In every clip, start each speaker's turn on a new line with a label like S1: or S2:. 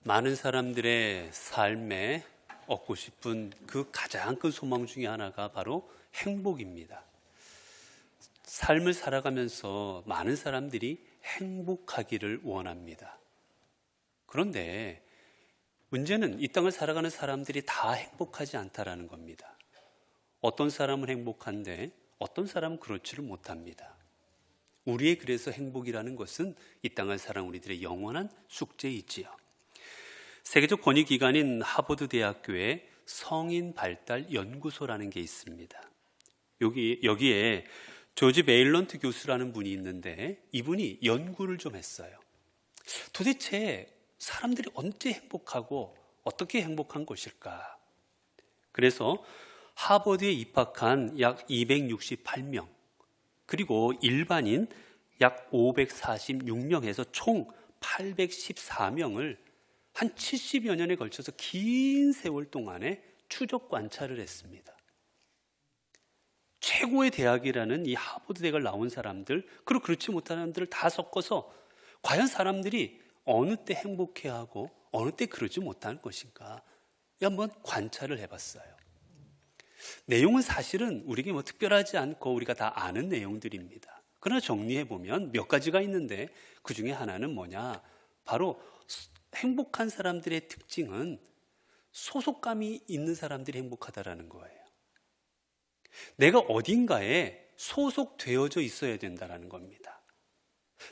S1: 많은 사람들의 삶에 얻고 싶은 그 가장 큰 소망 중에 하나가 바로 행복입니다. 삶을 살아가면서 많은 사람들이 행복하기를 원합니다. 그런데 문제는 이 땅을 살아가는 사람들이 다 행복하지 않다라는 겁니다. 어떤 사람은 행복한데 어떤 사람은 그렇지를 못합니다. 우리의 그래서 행복이라는 것은 이 땅을 살아가는 우리들의 영원한 숙제이지요. 세계적 권위기관인 하버드 대학교에 성인 발달 연구소라는 게 있습니다. 여기에 조지 메일런트 교수라는 분이 있는데 이분이 연구를 좀 했어요. 도대체 사람들이 언제 행복하고 어떻게 행복한 것일까? 그래서 하버드에 입학한 약 268명 그리고 일반인 약 546명에서 총 814명을 한 70여 년에 걸쳐서 긴 세월 동안에 추적 관찰을 했습니다. 최고의 대학이라는 이 하버드 대학을 나온 사람들 그리고 그렇지 못한 사람들을 다 섞어서 과연 사람들이 어느 때 행복해하고 어느 때 그러지 못하는 것인가 한번 관찰을 해봤어요. 내용은 사실은 우리에게 뭐 특별하지 않고 우리가 다 아는 내용들입니다. 그러나 정리해보면 몇 가지가 있는데 그 중에 하나는 뭐냐, 바로 행복한 사람들의 특징은 소속감이 있는 사람들이 행복하다라는 거예요. 내가 어딘가에 소속되어져 있어야 된다는 겁니다.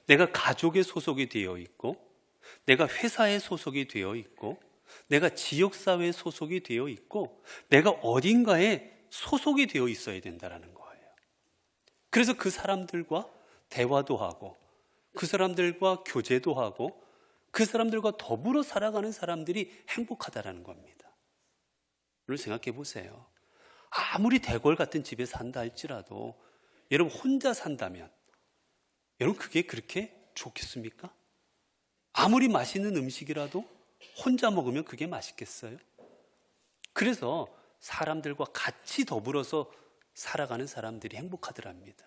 S1: 내가 가족에 소속이 되어 있고 내가 회사에 소속이 되어 있고 내가 지역사회에 소속이 되어 있고 내가 어딘가에 소속이 되어 있어야 된다는 거예요. 그래서 그 사람들과 대화도 하고 그 사람들과 교제도 하고 그 사람들과 더불어 살아가는 사람들이 행복하다는 겁니다. 오늘 생각해 보세요. 아무리 대궐 같은 집에 산다 할지라도 여러분 혼자 산다면 여러분 그게 그렇게 좋겠습니까? 아무리 맛있는 음식이라도 혼자 먹으면 그게 맛있겠어요? 그래서 사람들과 같이 더불어서 살아가는 사람들이 행복하더랍니다.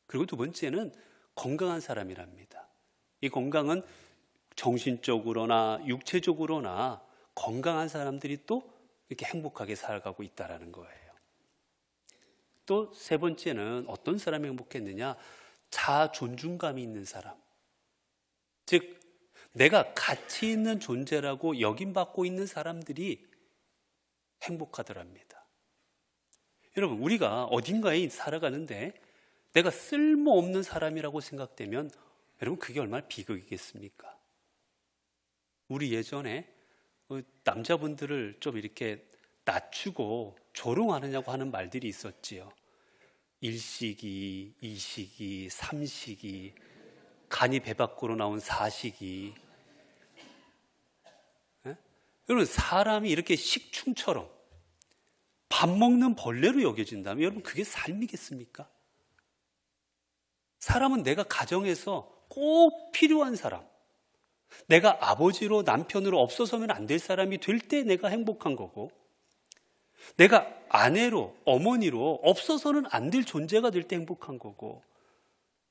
S1: 그리고 두 번째는 건강한 사람이랍니다. 이 건강은 정신적으로나 육체적으로나 건강한 사람들이 또 이렇게 행복하게 살아가고 있다는 거예요. 또 세 번째는 어떤 사람이 행복했느냐, 자아 존중감이 있는 사람, 즉 내가 가치 있는 존재라고 여김받고 있는 사람들이 행복하더랍니다. 여러분 우리가 어딘가에 살아가는데 내가 쓸모없는 사람이라고 생각되면 여러분 그게 얼마나 비극이겠습니까? 우리 예전에 남자분들을 좀 이렇게 낮추고 조롱하느냐고 하는 말들이 있었지요. 일식이, 이식이, 삼식이, 간이 배 밖으로 나온 사식이. 여러분 사람이 이렇게 식충처럼 밥 먹는 벌레로 여겨진다면 여러분 그게 삶이겠습니까? 사람은 내가 가정에서 꼭 필요한 사람, 내가 아버지로 남편으로 없어서면 안 될 사람이 될 때 내가 행복한 거고 내가 아내로 어머니로 없어서는 안 될 존재가 될 때 행복한 거고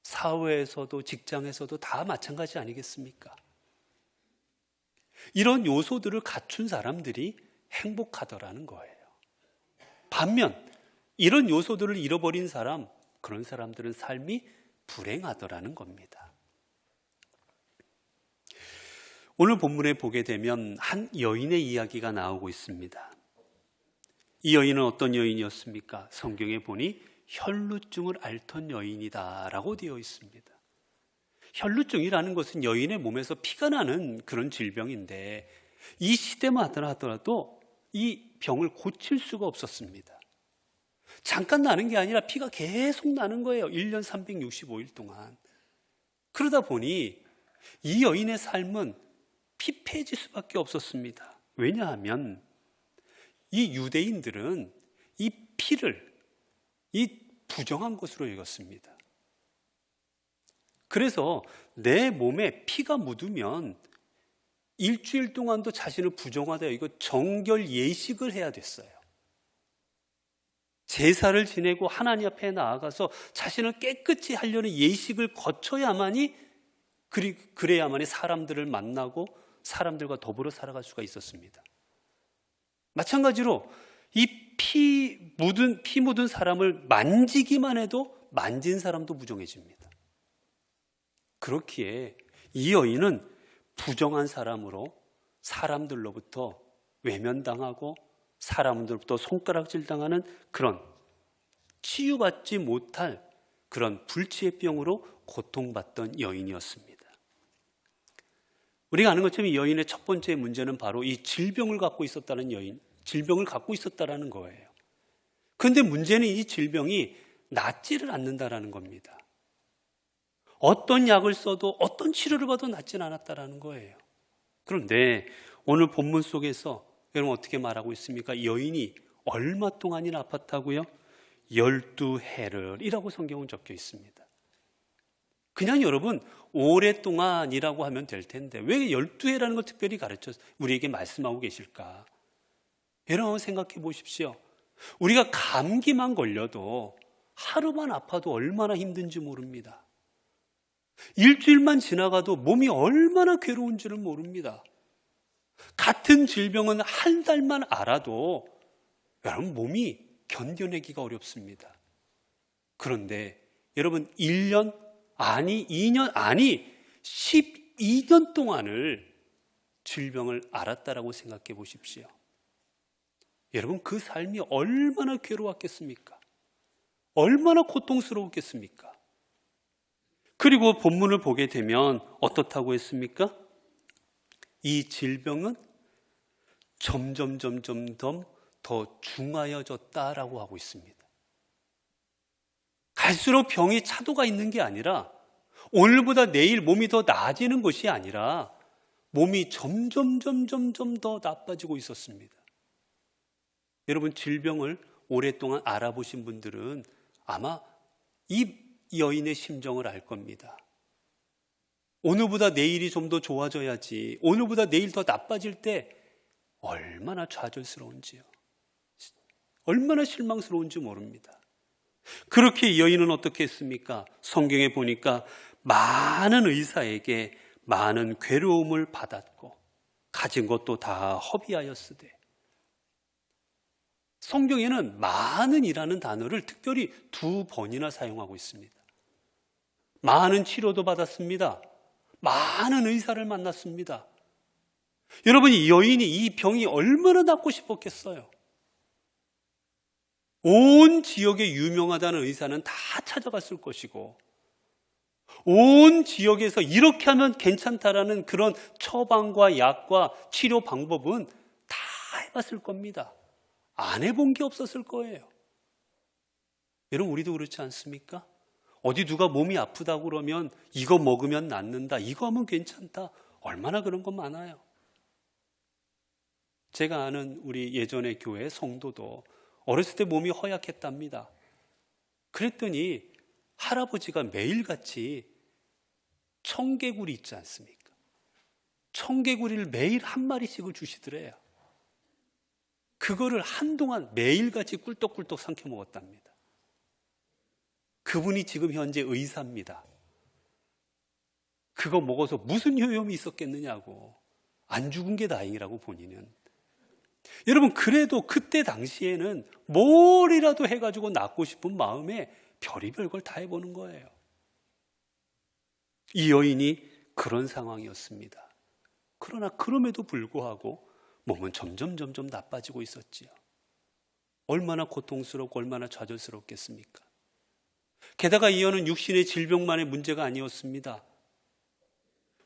S1: 사회에서도 직장에서도 다 마찬가지 아니겠습니까? 이런 요소들을 갖춘 사람들이 행복하더라는 거예요. 반면 이런 요소들을 잃어버린 사람, 그런 사람들은 삶이 불행하더라는 겁니다. 오늘 본문에 보게 되면 한 여인의 이야기가 나오고 있습니다. 이 여인은 어떤 여인이었습니까? 성경에 보니 혈루증을 앓던 여인이다라고 되어 있습니다. 혈루증이라는 것은 여인의 몸에서 피가 나는 그런 질병인데 이 시대만 하더라도 이 병을 고칠 수가 없었습니다. 잠깐 나는 게 아니라 피가 계속 나는 거예요. 1년 365일 동안. 그러다 보니 이 여인의 삶은 피폐해질 수밖에 없었습니다. 왜냐하면 이 유대인들은 이 피를 이 부정한 것으로 여겼습니다. 그래서 내 몸에 피가 묻으면 일주일 동안도 자신을 부정하다 이거 정결 예식을 해야 됐어요. 제사를 지내고 하나님 앞에 나아가서 자신을 깨끗이 하려는 예식을 거쳐야만이 그래야만이 사람들을 만나고 사람들과 더불어 살아갈 수가 있었습니다. 마찬가지로 이 피 묻은 사람을 만지기만 해도 만진 사람도 무정해집니다. 그렇기에 이 여인은 부정한 사람으로 사람들로부터 외면당하고 사람들로부터 손가락질당하는 그런 치유받지 못할 그런 불치의 병으로 고통받던 여인이었습니다. 우리가 아는 것처럼 이 여인의 첫 번째 문제는 바로 이 질병을 갖고 있었다는 질병을 갖고 있었다는 거예요. 그런데 문제는 이 질병이 낫지를 않는다라는 겁니다. 어떤 약을 써도 어떤 치료를 받아도 낫지는 않았다라는 거예요. 그런데 오늘 본문 속에서 여러분 어떻게 말하고 있습니까? 여인이 얼마 동안이나 아팠다고요? 12해를이라고 성경은 적혀 있습니다. 그냥 여러분 오랫동안이라고 하면 될 텐데 왜 12해라는 걸 특별히 가르쳐 우리에게 말씀하고 계실까? 여러분 생각해 보십시오. 우리가 감기만 걸려도 하루만 아파도 얼마나 힘든지 모릅니다. 일주일만 지나가도 몸이 얼마나 괴로운지를 모릅니다. 같은 질병은 한 달만 알아도 여러분 몸이 견뎌내기가 어렵습니다. 그런데 여러분 1년 아니 2년 아니 12년 동안을 질병을 앓았다라고 생각해 보십시오. 여러분 그 삶이 얼마나 괴로웠겠습니까? 얼마나 고통스러웠겠습니까? 그리고 본문을 보게 되면 어떻다고 했습니까? 이 질병은 점점 더 중하여졌다라고 하고 있습니다. 갈수록 병이 차도가 있는 게 아니라 오늘보다 내일 몸이 더 나아지는 것이 아니라 몸이 점점 더 나빠지고 있었습니다. 여러분 질병을 오랫동안 알아보신 분들은 아마 이 여인의 심정을 알 겁니다. 오늘보다 내일이 좀 더 좋아져야지, 오늘보다 내일 더 나빠질 때 얼마나 좌절스러운지요. 얼마나 실망스러운지 모릅니다. 그렇게 이 여인은 어떻게 했습니까? 성경에 보니까 많은 의사에게 많은 괴로움을 받았고 가진 것도 다 허비하였으되, 성경에는 많은이라는 단어를 특별히 2번이나 사용하고 있습니다. 많은 치료도 받았습니다. 많은 의사를 만났습니다. 여러분 이 여인이 이 병이 얼마나 낫고 싶었겠어요? 온 지역에 유명하다는 의사는 다 찾아갔을 것이고 온 지역에서 이렇게 하면 괜찮다라는 그런 처방과 약과 치료 방법은 다 해봤을 겁니다. 안 해본 게 없었을 거예요. 여러분 우리도 그렇지 않습니까? 어디 누가 몸이 아프다고 그러면 이거 먹으면 낫는다, 이거 하면 괜찮다, 얼마나 그런 거 많아요. 제가 아는 우리 예전의 교회 성도도 어렸을 때 몸이 허약했답니다. 그랬더니 할아버지가 매일같이 청개구리 있지 않습니까? 청개구리를 매일 한 마리씩을 주시더래요. 그거를 한동안 매일같이 꿀떡꿀떡 삼켜 먹었답니다. 그분이 지금 현재 의사입니다. 그거 먹어서 무슨 효용이 있었겠느냐고. 안 죽은 게 다행이라고 본인은. 여러분 그래도 그때 당시에는 뭘이라도 해가지고 낫고 싶은 마음에 별의별 걸 다 해보는 거예요. 이 여인이 그런 상황이었습니다. 그러나 그럼에도 불구하고 몸은 점점 나빠지고 있었지요. 얼마나 고통스럽고 얼마나 좌절스럽겠습니까? 게다가 이 여인은 육신의 질병만의 문제가 아니었습니다.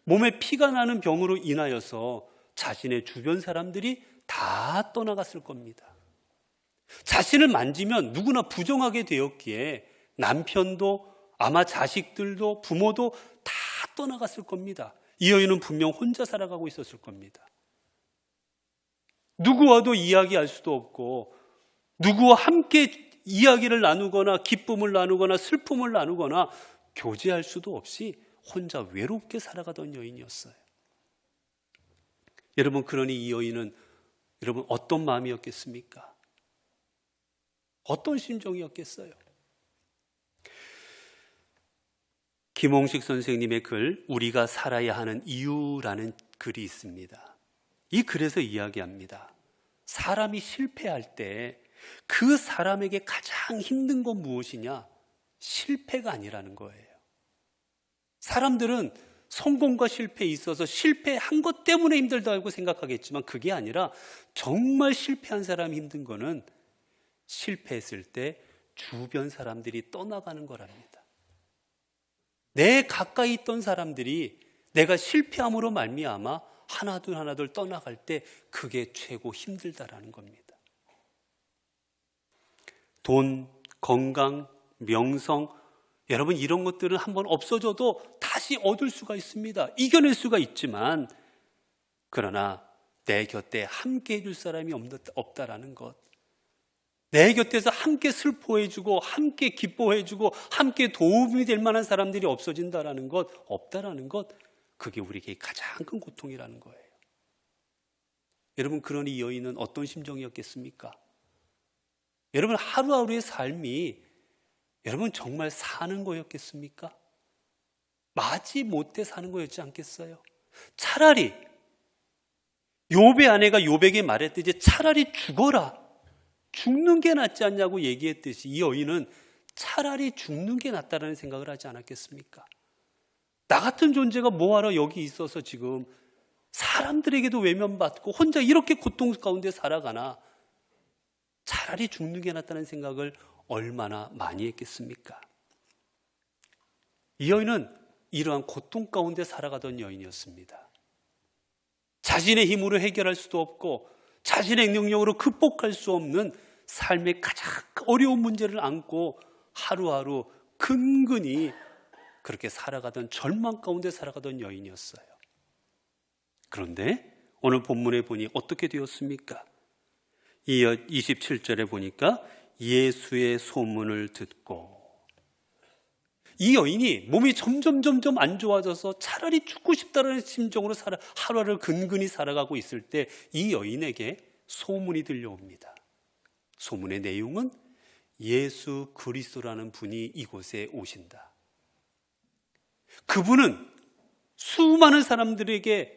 S1: 몸에 피가 나는 병으로 인하여서 자신의 주변 사람들이 다 떠나갔을 겁니다. 자신을 만지면 누구나 부정하게 되었기에 남편도 아마 자식들도 부모도 다 떠나갔을 겁니다. 이 여인은 분명 혼자 살아가고 있었을 겁니다. 누구와도 이야기할 수도 없고 누구와 함께 이야기를 나누거나 기쁨을 나누거나 슬픔을 나누거나 교제할 수도 없이 혼자 외롭게 살아가던 여인이었어요. 여러분 그러니 이 여인은 여러분 어떤 마음이었겠습니까? 어떤 심정이었겠어요? 김홍식 선생님의 글 우리가 살아야 하는 이유라는 글이 있습니다. 이 글에서 이야기합니다. 사람이 실패할 때 그 사람에게 가장 힘든 건 무엇이냐? 실패가 아니라는 거예요. 사람들은 성공과 실패에 있어서 실패한 것 때문에 힘들다고 생각하겠지만 그게 아니라 정말 실패한 사람이 힘든 거는 실패했을 때 주변 사람들이 떠나가는 거랍니다. 내 가까이 있던 사람들이 내가 실패함으로 말미암아 하나둘 떠나갈 때 그게 최고 힘들다라는 겁니다. 돈, 건강, 명성, 여러분 이런 것들은 한번 없어져도 다시 얻을 수가 있습니다. 이겨낼 수가 있지만 그러나 내 곁에 함께 해줄 사람이 없다라는 것, 내 곁에서 함께 슬퍼해주고 함께 기뻐해주고 함께 도움이 될 만한 사람들이 없어진다라는 것, 없다라는 것, 그게 우리에게 가장 큰 고통이라는 거예요. 여러분 그러니 이 여인은 어떤 심정이었겠습니까? 여러분 하루하루의 삶이 여러분 정말 사는 거였겠습니까? 마지 못해 사는 거였지 않겠어요? 차라리 욥의 아내가 욥에게 말했듯이 차라리 죽어라, 죽는 게 낫지 않냐고 얘기했듯이 이 여인은 차라리 죽는 게 낫다라는 생각을 하지 않았겠습니까? 나 같은 존재가 뭐하러 여기 있어서 지금 사람들에게도 외면받고 혼자 이렇게 고통 가운데 살아가나, 차라리 죽는 게 낫다는 생각을 얼마나 많이 했겠습니까? 이 여인은 이러한 고통 가운데 살아가던 여인이었습니다. 자신의 힘으로 해결할 수도 없고 자신의 능력으로 극복할 수 없는 삶의 가장 어려운 문제를 안고 하루하루 근근히 그렇게 살아가던, 절망 가운데 살아가던 여인이었어요. 그런데 오늘 본문에 보니 어떻게 되었습니까? 27절에 보니까 예수의 소문을 듣고, 이 여인이 몸이 점점 안 좋아져서 차라리 죽고 싶다는 심정으로 하루하루를 근근히 살아가고 있을 때 이 여인에게 소문이 들려옵니다. 소문의 내용은 예수 그리스도라는 분이 이곳에 오신다. 그분은 수많은 사람들에게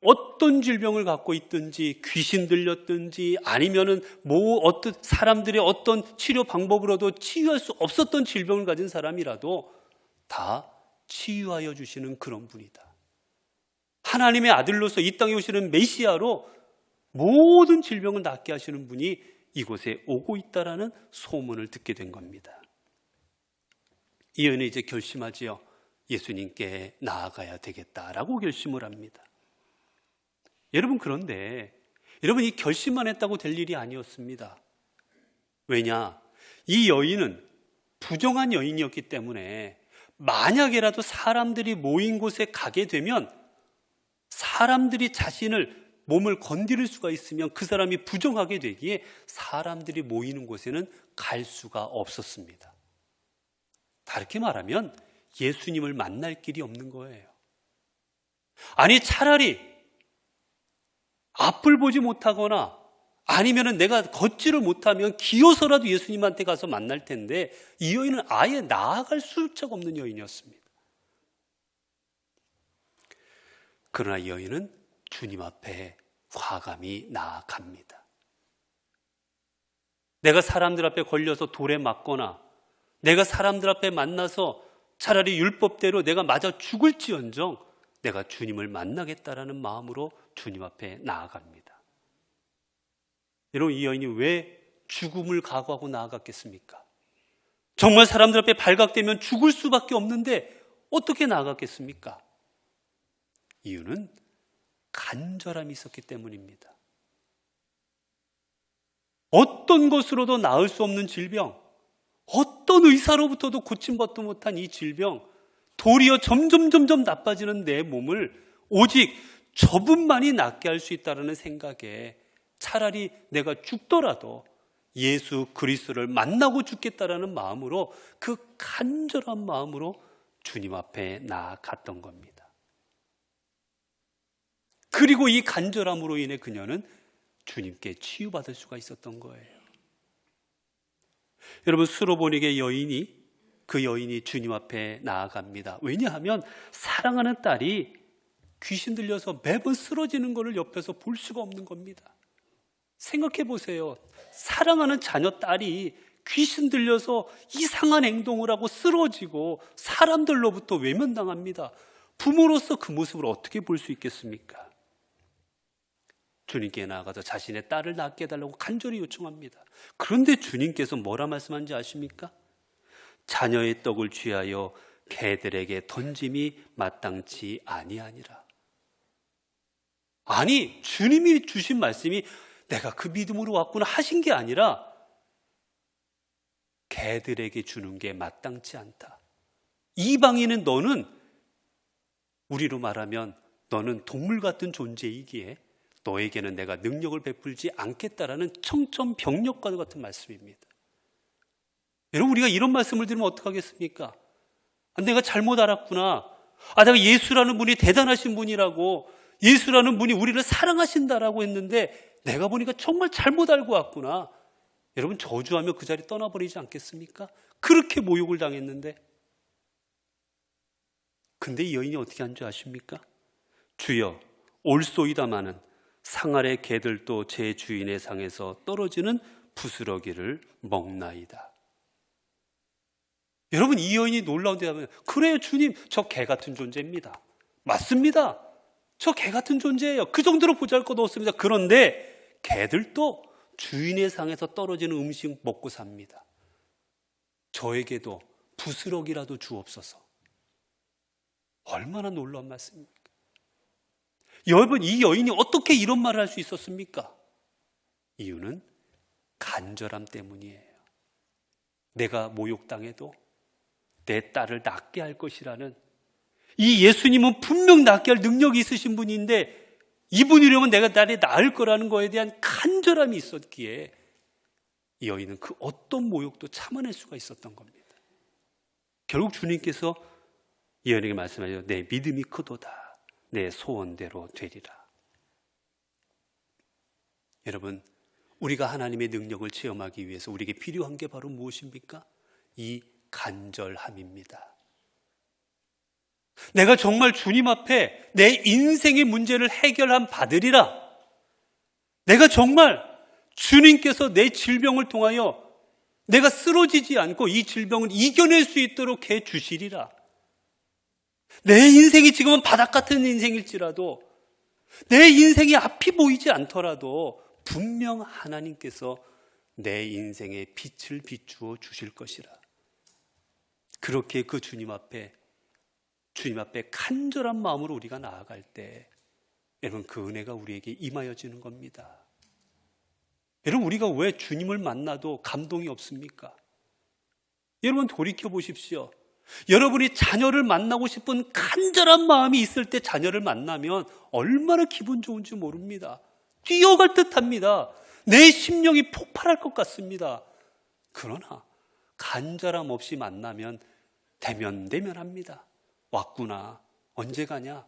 S1: 어떤 질병을 갖고 있든지, 귀신 들렸든지, 아니면은 어떤 사람들의 어떤 치료 방법으로도 치유할 수 없었던 질병을 가진 사람이라도 다 치유하여 주시는 그런 분이다. 하나님의 아들로서 이 땅에 오시는 메시아로 모든 질병을 낫게 하시는 분이 이곳에 오고 있다라는 소문을 듣게 된 겁니다. 이 여인은 이제 결심하지요. 예수님께 나아가야 되겠다라고 결심을 합니다. 여러분, 그런데 여러분, 이 결심만 했다고 될 일이 아니었습니다. 왜냐? 이 여인은 부정한 여인이었기 때문에 만약에라도 사람들이 모인 곳에 가게 되면 사람들이 자신을 몸을 건드릴 수가 있으면 그 사람이 부정하게 되기에 사람들이 모이는 곳에는 갈 수가 없었습니다. 다르게 말하면 예수님을 만날 길이 없는 거예요. 아니, 차라리 앞을 보지 못하거나 아니면 내가 걷지를 못하면 기어서라도 예수님한테 가서 만날 텐데 이 여인은 아예 나아갈 수조차 없는 여인이었습니다. 그러나 이 여인은 주님 앞에 과감히 나아갑니다. 내가 사람들 앞에 걸려서 돌에 맞거나 내가 사람들 앞에 만나서 차라리 율법대로 내가 맞아 죽을지언정 내가 주님을 만나겠다라는 마음으로 주님 앞에 나아갑니다. 여러분, 이 여인이 왜 죽음을 각오하고 나아갔겠습니까? 정말 사람들 앞에 발각되면 죽을 수밖에 없는데 어떻게 나아갔겠습니까? 이유는 간절함이 있었기 때문입니다. 어떤 것으로도 나을 수 없는 질병, 어떤 의사로부터도 고침받도 못한 이 질병, 도리어 점점 나빠지는 내 몸을 오직 저분만이 낫게 할 수 있다는 생각에 차라리 내가 죽더라도 예수 그리스도를 만나고 죽겠다라는 마음으로, 그 간절한 마음으로 주님 앞에 나아갔던 겁니다. 그리고 이 간절함으로 인해 그녀는 주님께 치유받을 수가 있었던 거예요. 여러분, 수로보니게 여인이 그 여인이 주님 앞에 나아갑니다. 왜냐하면 사랑하는 딸이 귀신 들려서 매번 쓰러지는 것을 옆에서 볼 수가 없는 겁니다. 생각해 보세요. 사랑하는 자녀 딸이 귀신 들려서 이상한 행동을 하고 쓰러지고 사람들로부터 외면당합니다. 부모로서 그 모습을 어떻게 볼 수 있겠습니까? 주님께 나아가서 자신의 딸을 낫게 해달라고 간절히 요청합니다. 그런데 주님께서 뭐라 말씀하는지 아십니까? 자녀의 떡을 취하여 개들에게 던짐이 마땅치 아니하니라. 아니, 주님이 주신 말씀이 내가 그 믿음으로 왔구나 하신 게 아니라 개들에게 주는 게 마땅치 않다. 이방인은 너는, 우리로 말하면 너는 동물 같은 존재이기에 너에게는 내가 능력을 베풀지 않겠다라는 청천벽력과 같은 말씀입니다. 여러분, 우리가 이런 말씀을 들으면 어떡하겠습니까? 내가 잘못 알았구나. 내가 예수라는 분이 대단하신 분이라고, 예수라는 분이 우리를 사랑하신다라고 했는데 내가 보니까 정말 잘못 알고 왔구나. 여러분, 저주하며 그 자리 떠나버리지 않겠습니까? 그렇게 모욕을 당했는데. 근데 이 여인이 어떻게 한 줄 아십니까? 주여, 올소이다마는 상 아래 개들도 제 주인의 상에서 떨어지는 부스러기를 먹나이다. 여러분, 이 여인이 놀라운 대답은, 그래요 주님, 저 개 같은 존재입니다. 맞습니다. 저 개 같은 존재예요. 그 정도로 보잘것 없습니다. 그런데 개들도 주인의 상에서 떨어지는 음식 먹고 삽니다. 저에게도 부스러기라도 주옵소서. 얼마나 놀라운 말씀입니까? 여러분, 이 여인이 어떻게 이런 말을 할 수 있었습니까? 이유는 간절함 때문이에요. 내가 모욕당해도 내 딸을 낫게 할 것이라는, 이 예수님은 분명 낫게 할 능력이 있으신 분인데 이분이라면 내가 딸이 나을 거라는 거에 대한 간절함이 있었기에 이 여인은 그 어떤 모욕도 참아낼 수가 있었던 겁니다. 결국 주님께서 이 여인에게 말씀하셔서 내 믿음이 크도다. 내 소원대로 되리라. 여러분, 우리가 하나님의 능력을 체험하기 위해서 우리에게 필요한 게 바로 무엇입니까? 이 간절함입니다. 내가 정말 주님 앞에 내 인생의 문제를 해결한 바들이라. 내가 정말 주님께서 내 질병을 통하여 내가 쓰러지지 않고 이 질병을 이겨낼 수 있도록 해 주시리라. 내 인생이 지금은 바닥 같은 인생일지라도, 내 인생이 앞이 보이지 않더라도 분명 하나님께서 내 인생에 빛을 비추어 주실 것이라. 그렇게 그 주님 앞에 간절한 마음으로 우리가 나아갈 때 여러분, 그 은혜가 우리에게 임하여지는 겁니다. 여러분, 우리가 왜 주님을 만나도 감동이 없습니까? 여러분, 돌이켜 보십시오. 여러분이 자녀를 만나고 싶은 간절한 마음이 있을 때 자녀를 만나면 얼마나 기분 좋은지 모릅니다. 뛰어갈 듯합니다. 내 심령이 폭발할 것 같습니다. 그러나 간절함 없이 만나면 대면합니다. 왔구나, 언제 가냐.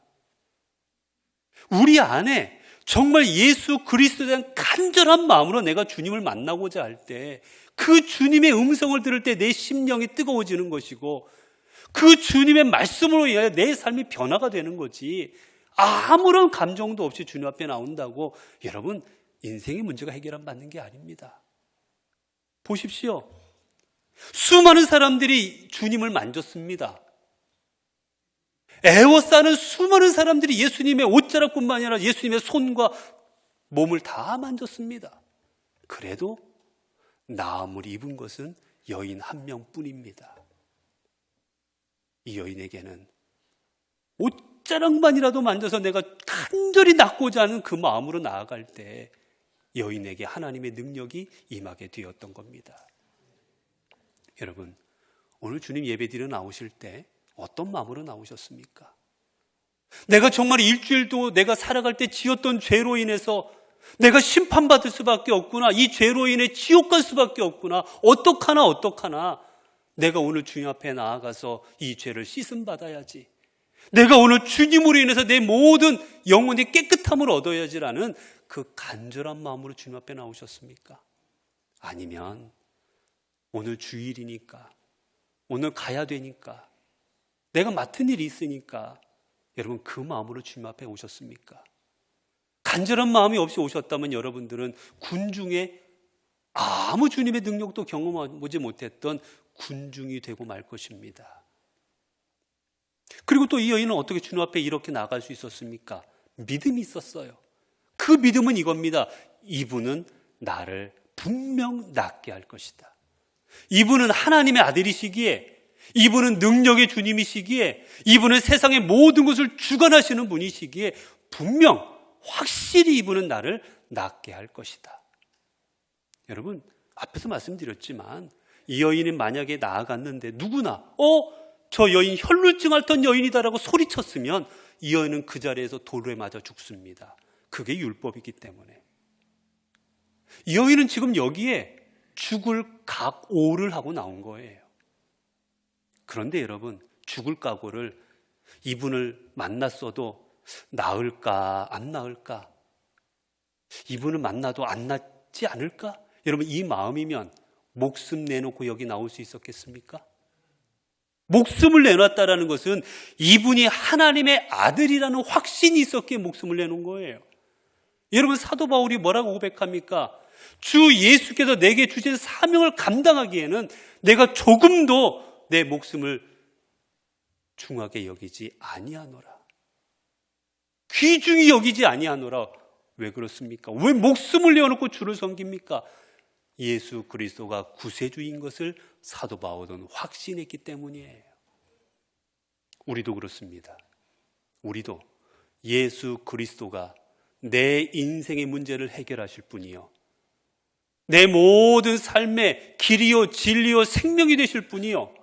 S1: 우리 안에 정말 예수 그리스도에 대한 간절한 마음으로 내가 주님을 만나고자 할 때 그 주님의 음성을 들을 때 내 심령이 뜨거워지는 것이고, 그 주님의 말씀으로 인하여 내 삶이 변화가 되는 거지, 아무런 감정도 없이 주님 앞에 나온다고 여러분 인생의 문제가 해결받는 게 아닙니다. 보십시오. 수많은 사람들이 주님을 만졌습니다. 애워싸는 수많은 사람들이 예수님의 옷자락뿐만 아니라 예수님의 손과 몸을 다 만졌습니다. 그래도 나음을 입은 것은 여인 한 명뿐입니다. 이 여인에게는 옷자락만이라도 만져서 내가 간절히 낫고자 하는 그 마음으로 나아갈 때 여인에게 하나님의 능력이 임하게 되었던 겁니다. 여러분, 오늘 주님 예배드리러 나오실 때 어떤 마음으로 나오셨습니까? 내가 정말 일주일도 내가 살아갈 때 지었던 죄로 인해서 내가 심판받을 수밖에 없구나, 이 죄로 인해 지옥 갈 수밖에 없구나, 어떡하나 내가 오늘 주님 앞에 나아가서 이 죄를 씻음 받아야지, 내가 오늘 주님으로 인해서 내 모든 영혼의 깨끗함을 얻어야지라는 그 간절한 마음으로 주님 앞에 나오셨습니까? 아니면 오늘 주일이니까 오늘 가야 되니까, 내가 맡은 일이 있으니까. 여러분, 그 마음으로 주님 앞에 오셨습니까? 간절한 마음이 없이 오셨다면 여러분들은 군중에 아무 주님의 능력도 경험하지 못했던 군중이 되고 말 것입니다. 그리고 또 이 여인은 어떻게 주님 앞에 이렇게 나갈 수 있었습니까? 믿음이 있었어요. 그 믿음은 이겁니다. 이분은 나를 분명 낫게 할 것이다. 이분은 하나님의 아들이시기에, 이분은 능력의 주님이시기에, 이분은 세상의 모든 것을 주관하시는 분이시기에 분명 확실히 이분은 나를 낫게 할 것이다. 여러분, 앞에서 말씀드렸지만 이 여인이 만약에 나아갔는데 누구나 저 여인 혈루증 앓던 여인이다라고 소리쳤으면 이 여인은 그 자리에서 돌에 맞아 죽습니다. 그게 율법이기 때문에. 이 여인은 지금 여기에 죽을 각오를 하고 나온 거예요. 그런데 여러분, 죽을 각오를 이분을 만났어도 나을까 안 나을까? 이분을 만나도 안 낫지 않을까? 여러분, 이 마음이면 목숨 내놓고 여기 나올 수 있었겠습니까? 목숨을 내놨다라는 것은 이분이 하나님의 아들이라는 확신이 있었기에 목숨을 내놓은 거예요. 여러분, 사도 바울이 뭐라고 고백합니까? 주 예수께서 내게 주신 사명을 감당하기에는 내가 조금도 내 목숨을 중하게 여기지 아니하노라. 귀중히 여기지 아니하노라. 왜 그렇습니까? 왜 목숨을 내어놓고 주를 섬깁니까? 예수 그리스도가 구세주인 것을 사도 바울은 확신했기 때문이에요. 우리도 그렇습니다. 우리도 예수 그리스도가 내 인생의 문제를 해결하실 분이요, 내 모든 삶의 길이요 진리요 생명이 되실 분이요,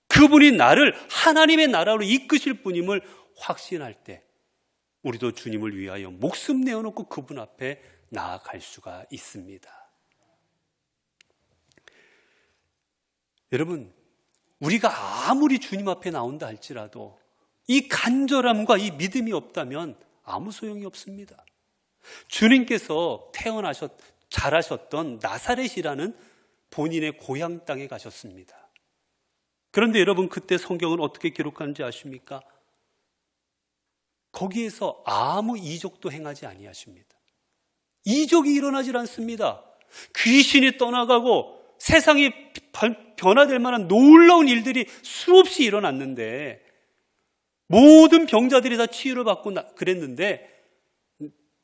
S1: 그분이 나를 하나님의 나라로 이끄실 분임을 확신할 때 우리도 주님을 위하여 목숨 내어놓고 그분 앞에 나아갈 수가 있습니다. 여러분, 우리가 아무리 주님 앞에 나온다 할지라도 이 간절함과 이 믿음이 없다면 아무 소용이 없습니다. 주님께서 자라셨던 나사렛이라는 본인의 고향 땅에 가셨습니다. 그런데 여러분, 그때 성경은 어떻게 기록하는지 아십니까? 거기에서 아무 이적도 행하지 아니하십니다. 이적이 일어나질 않습니다. 귀신이 떠나가고 세상이 변화될 만한 놀라운 일들이 수없이 일어났는데, 모든 병자들이 다 치유를 받고 그랬는데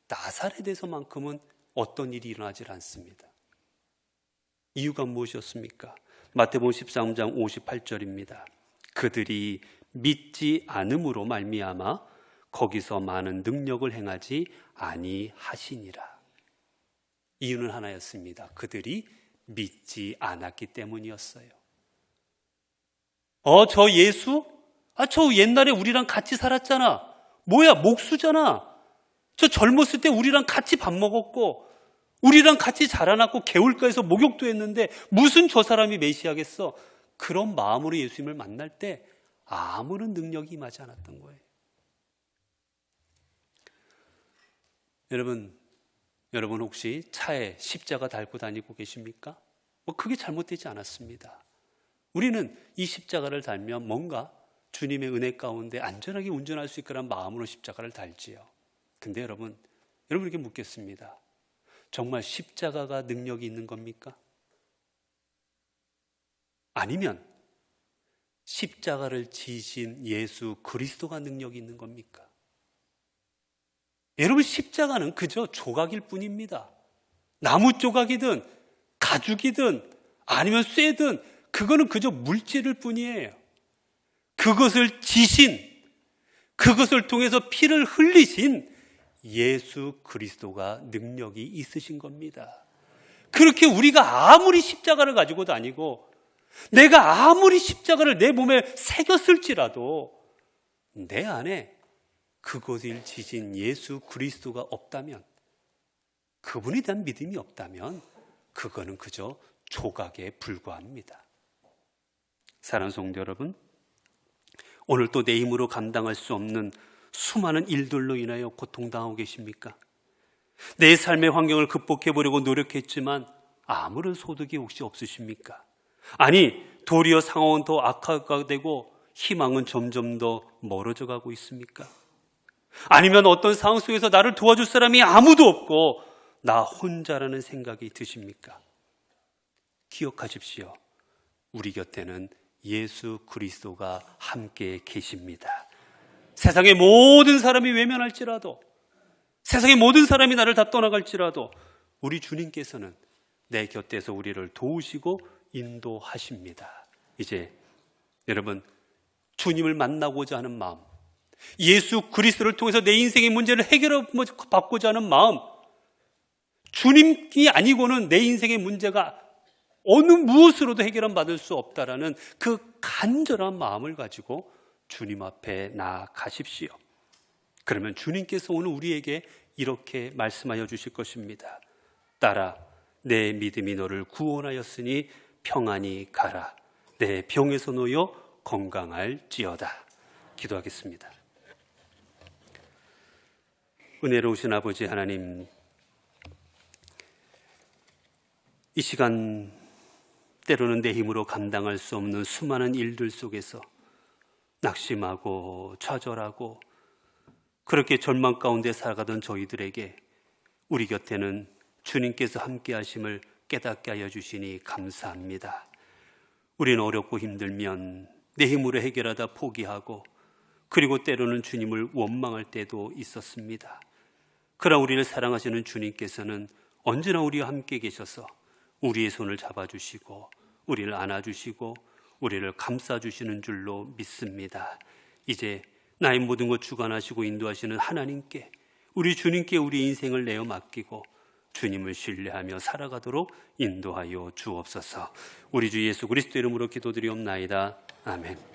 S1: 나사렛에서만큼은 어떤 일이 일어나질 않습니다. 이유가 무엇이었습니까? 마태복음 13장 58절입니다. 그들이 믿지 않음으로 말미암아 거기서 많은 능력을 행하지 아니하시니라. 이유는 하나였습니다. 그들이 믿지 않았기 때문이었어요. 저 예수? 저 옛날에 우리랑 같이 살았잖아. 뭐야, 목수잖아. 저 젊었을 때 우리랑 같이 밥 먹었고 우리랑 같이 자라났고 개울가에서 목욕도 했는데 무슨 저 사람이 메시아겠어? 그런 마음으로 예수님을 만날 때 아무런 능력이 임하지 않았던 거예요. 여러분 혹시 차에 십자가 달고 다니고 계십니까? 그게 잘못되지 않았습니다. 우리는 이 십자가를 달면 뭔가 주님의 은혜 가운데 안전하게 운전할 수 있거란 마음으로 십자가를 달지요. 근데 여러분에게 묻겠습니다. 정말 십자가가 능력이 있는 겁니까? 아니면 십자가를 지신 예수 그리스도가 능력이 있는 겁니까? 여러분, 십자가는 그저 조각일 뿐입니다. 나무 조각이든 가죽이든 아니면 쇠든 그거는 그저 물질일 뿐이에요. 그것을 지신, 그것을 통해서 피를 흘리신 예수 그리스도가 능력이 있으신 겁니다. 그렇게 우리가 아무리 십자가를 가지고 다니고 내가 아무리 십자가를 내 몸에 새겼을지라도 내 안에 그것을 지신 예수 그리스도가 없다면, 그분에 대한 믿음이 없다면 그거는 그저 조각에 불과합니다. 사랑하는 성도 여러분, 오늘 또 내 힘으로 감당할 수 없는 수많은 일들로 인하여 고통당하고 계십니까? 내 삶의 환경을 극복해 보려고 노력했지만 아무런 소득이 혹시 없으십니까? 아니, 도리어 상황은 더 악화가 되고 희망은 점점 더 멀어져 가고 있습니까? 아니면 어떤 상황 속에서 나를 도와줄 사람이 아무도 없고 나 혼자라는 생각이 드십니까? 기억하십시오. 우리 곁에는 예수 그리스도가 함께 계십니다. 세상의 모든 사람이 외면할지라도, 세상의 모든 사람이 나를 다 떠나갈지라도 우리 주님께서는 내 곁에서 우리를 도우시고 인도하십니다. 이제 여러분, 주님을 만나고자 하는 마음, 예수 그리스도를 통해서 내 인생의 문제를 해결해 받고자 하는 마음, 주님이 아니고는 내 인생의 문제가 어느 무엇으로도 해결은 받을 수 없다라는 그 간절한 마음을 가지고 주님 앞에 나아가십시오. 그러면 주님께서 오늘 우리에게 이렇게 말씀하여 주실 것입니다. 딸아, 내 믿음이 너를 구원하였으니 평안히 가라. 내 병에서 놓여 건강할지어다. 기도하겠습니다. 은혜로우신 아버지 하나님, 이 시간 때로는 내 힘으로 감당할 수 없는 수많은 일들 속에서 낙심하고 좌절하고 그렇게 절망 가운데 살아가던 저희들에게 우리 곁에는 주님께서 함께 하심을 깨닫게 하여 주시니 감사합니다. 우리는 어렵고 힘들면 내 힘으로 해결하다 포기하고 그리고 때로는 주님을 원망할 때도 있었습니다. 그러나 우리를 사랑하시는 주님께서는 언제나 우리와 함께 계셔서 우리의 손을 잡아주시고 우리를 안아주시고 우리를 감싸주시는 줄로 믿습니다. 이제 나의 모든 것 주관하시고 인도하시는 하나님께, 우리 주님께 우리 인생을 내어 맡기고 주님을 신뢰하며 살아가도록 인도하여 주옵소서. 우리 주 예수 그리스도 이름으로 기도드리옵나이다. 아멘.